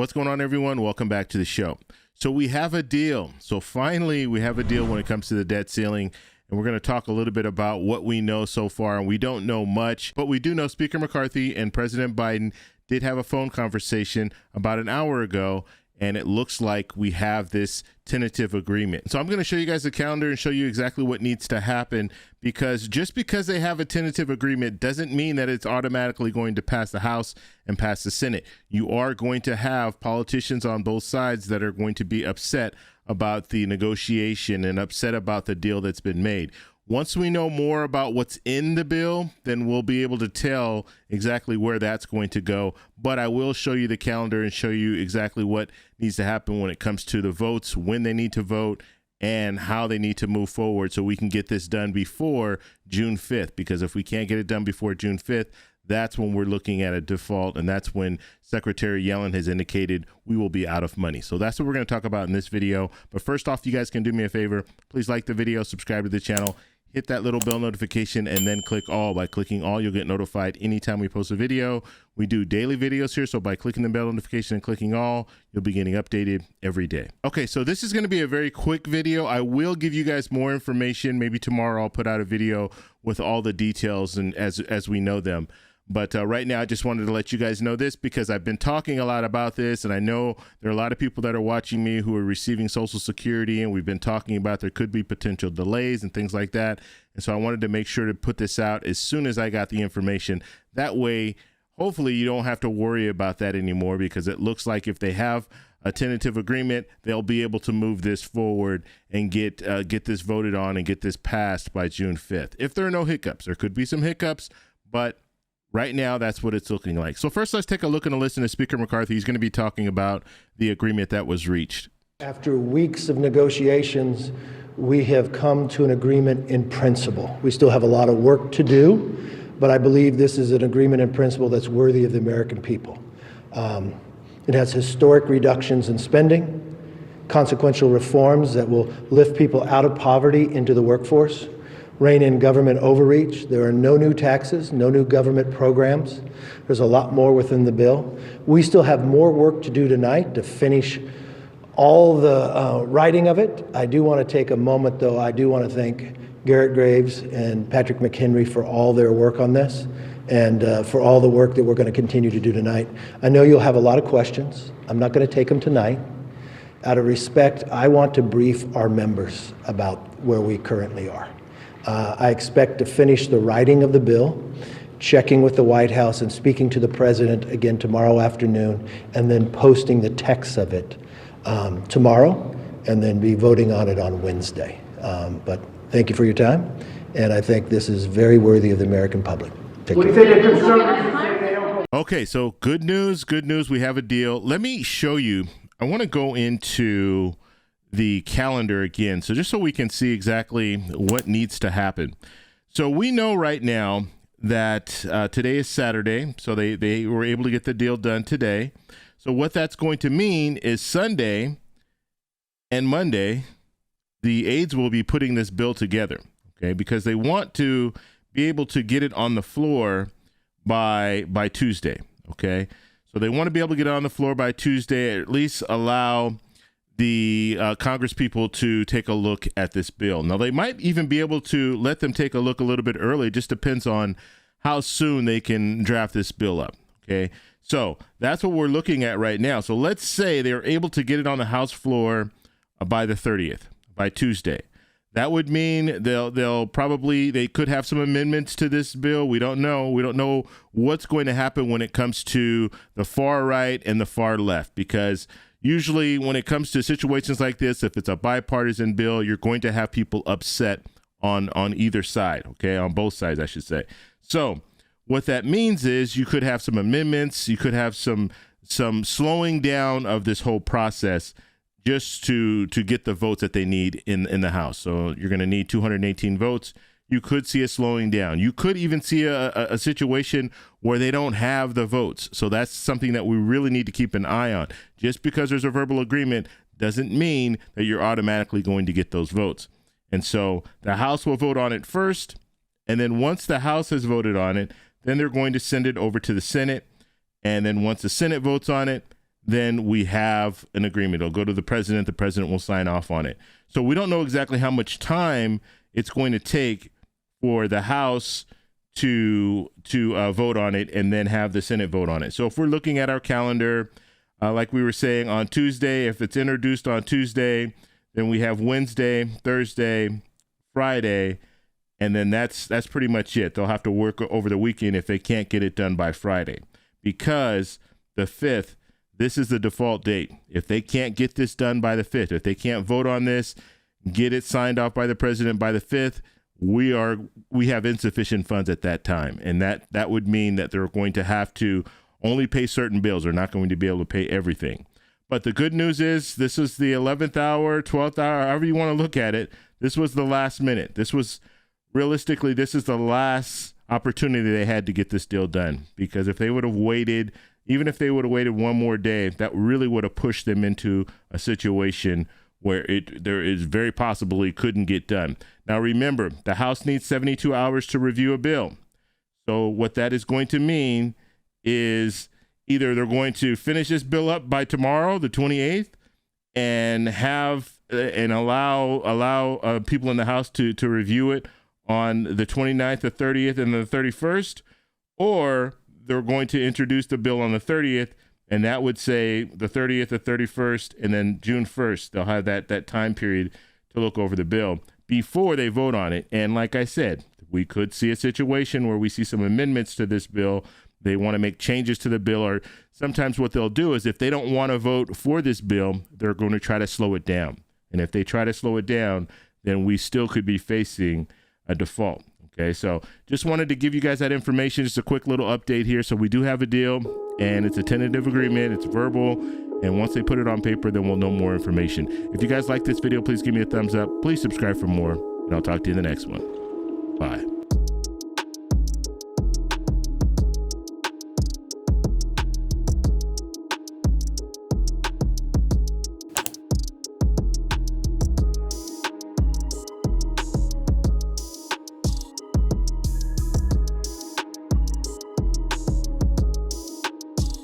What's going on, everyone? Welcome back to the show. So we have a deal. So finally, we have a deal when it comes to the debt ceiling. And we're going to talk a little bit about what we know so far. And we don't know much, but we do know Speaker McCarthy and President Biden did have a phone conversation about an hour ago. And it looks like we have this tentative agreement. So I'm going to show you guys the calendar and show you exactly what needs to happen, because just because they have a tentative agreement doesn't mean that it's automatically going to pass the House and pass the Senate. You are going to have politicians on both sides that are going to be upset about the negotiation and upset about the deal that's been made. Once we know more about what's in the bill, then we'll be able to tell exactly where that's going to go. But I will show you the calendar and show you exactly what needs to happen when it comes to the votes, when they need to vote, and how they need to move forward so we can get this done before June 5th. Because if we can't get it done before June 5th, that's when we're looking at a default, and that's when Secretary Yellen has indicated we will be out of money. So that's what we're going to talk about in this video. But first off, you guys can do me a favor. Please like the video, subscribe to the channel, hit that little bell notification, and then click all. By clicking all, you'll get notified anytime we post a video. We do daily videos here, so by clicking the bell notification and clicking all, you'll be getting updated every day. Okay, so this is going to be a very quick video. I will give you guys more information. Maybe tomorrow I'll put out a video with all the details and as we know them. But right now, I just wanted to let you guys know this because I've been talking a lot about this, and I know there are a lot of people that are watching me who are receiving Social Security, and we've been talking about there could be potential delays and things like that. And so I wanted to make sure to put this out as soon as I got the information. That way, hopefully you don't have to worry about that anymore, because it looks like if they have a tentative agreement, they'll be able to move this forward and get this voted on and get this passed by June 5th. If there are no hiccups, there could be some hiccups, but right now, that's what it's looking like. So first, let's take a look and listen to Speaker McCarthy. He's going to be talking about the agreement that was reached. After weeks of negotiations, we have come to an agreement in principle. We still have a lot of work to do, but I believe this is an agreement in principle that's worthy of the American people. It has historic reductions in spending, consequential reforms that will lift people out of poverty into the workforce, rein in government overreach. There are no new taxes, no new government programs. There's a lot more within the bill. We still have more work to do tonight to finish all the writing of it. I do want to take a moment, though. I do want to thank Garrett Graves and Patrick McHenry for all their work on this and for all the work that we're going to continue to do tonight. I know you'll have a lot of questions. I'm not going to take them tonight. Out of respect, I want to brief our members about where we currently are. I expect to finish the writing of the bill, checking with the White House and speaking to the President again tomorrow afternoon, and then posting the text of it tomorrow, and then be voting on it on Wednesday. But thank you for your time, and I think this is very worthy of the American public. Okay, so good news, we have a deal. Let me show you. I want to go into the calendar again, so just so we can see exactly what needs to happen. So we know right now that today is Saturday, so they were able to get the deal done today. So what that's going to mean is Sunday and Monday, the aides will be putting this bill together, okay, because they want to be able to get it on the floor by Tuesday, okay? So they want to be able to get it on the floor by Tuesday, or at least allow the Congress people to take a look at this bill. Now, they might even be able to let them take a look a little bit early. It just depends on how soon they can draft this bill up, okay? So that's what we're looking at right now. So let's say they're able to get it on the House floor by the 30th, by Tuesday. That would mean they could have some amendments to this bill. We don't know. We don't know what's going to happen when it comes to the far right and the far left, because usually when it comes to situations like this, if it's a bipartisan bill, you're going to have people upset on either side, okay, on both sides, I should say. So what that means is you could have some amendments, you could have some slowing down of this whole process just to get the votes that they need in the House. So you're going to need 218 votes. You could see a slowing down. You could even see a situation where they don't have the votes. So that's something that we really need to keep an eye on. Just because there's a verbal agreement doesn't mean that you're automatically going to get those votes. And so the House will vote on it first. And then once the House has voted on it, then they're going to send it over to the Senate. And then once the Senate votes on it, then we have an agreement. It'll go to the president. The president will sign off on it. So we don't know exactly how much time it's going to take for the House to vote on it and then have the Senate vote on it. So if we're looking at our calendar, like we were saying, on Tuesday, if it's introduced on Tuesday, then we have Wednesday, Thursday, Friday, and then that's pretty much it. They'll have to work over the weekend if they can't get it done by Friday, because the 5th, this is the default date. If they can't get this done by the 5th, if they can't vote on this, get it signed off by the president by the 5th, we have insufficient funds at that time. And that would mean that they're going to have to only pay certain bills. They're not going to be able to pay everything. But the good news is this is the 11th hour, 12th hour, however you want to look at it. This was the last minute. This is the last opportunity they had to get this deal done, because if they would have waited, even if they would have waited one more day, that really would have pushed them into a situation where there is very possibly couldn't get done. Now, remember, the House needs 72 hours to review a bill. So what that is going to mean is either they're going to finish this bill up by tomorrow, the 28th, and allow people in the House to review it on the 29th, the 30th, and the 31st, or they're going to introduce the bill on the 30th, and that would say the 30th, the 31st, and then June 1st. They'll have that time period to look over the bill before they vote on it. And like I said, we could see a situation where we see some amendments to this bill. They want to make changes to the bill, or sometimes what they'll do is if they don't want to vote for this bill, they're going to try to slow it down. And if they try to slow it down, then we still could be facing a default. Okay, so just wanted to give you guys that information. Just a quick little update here. So we do have a deal, and it's a tentative agreement. It's verbal. And once they put it on paper, then we'll know more information. If you guys like this video, please give me a thumbs up. Please subscribe for more, and I'll talk to you in the next one. Bye.